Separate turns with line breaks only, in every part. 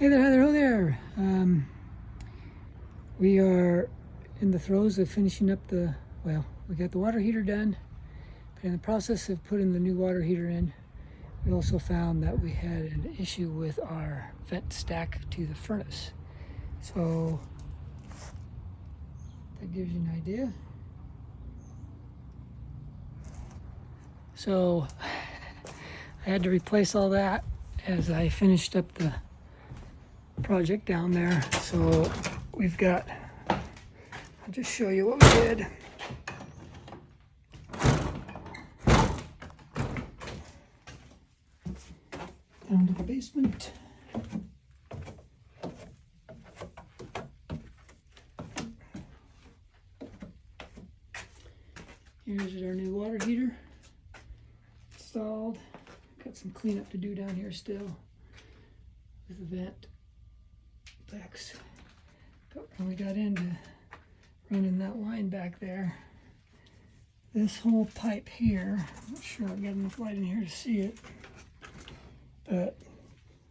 Hey there, hi there, oh there. We are in the throes of finishing up we got the water heater done, but in the process of putting the new water heater in, we also found that we had an issue with our vent stack to the furnace. So that gives you an idea. So I had to replace all that as I finished up the project down there. So we've got, I'll just show you what we did. Down to the basement. Here's our new water heater installed. Got some cleanup to do down here still with the vent backs. But when we got into running that line back there, this whole pipe here, I'm not sure I've got enough light in here to see it, but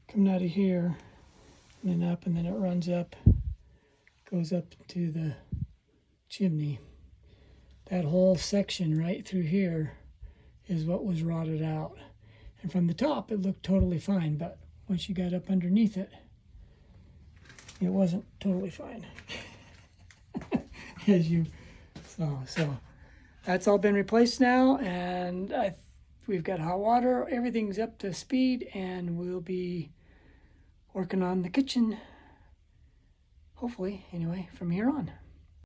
coming out of here and then up, and then it runs up, goes up to the chimney. That whole section right through here is what was rotted out. And from the top, it looked totally fine, but once you got up underneath it, it wasn't totally fine. As you saw. So that's all been replaced now, and we've got hot water, everything's up to speed, and we'll be working on the kitchen, hopefully, anyway, from here on.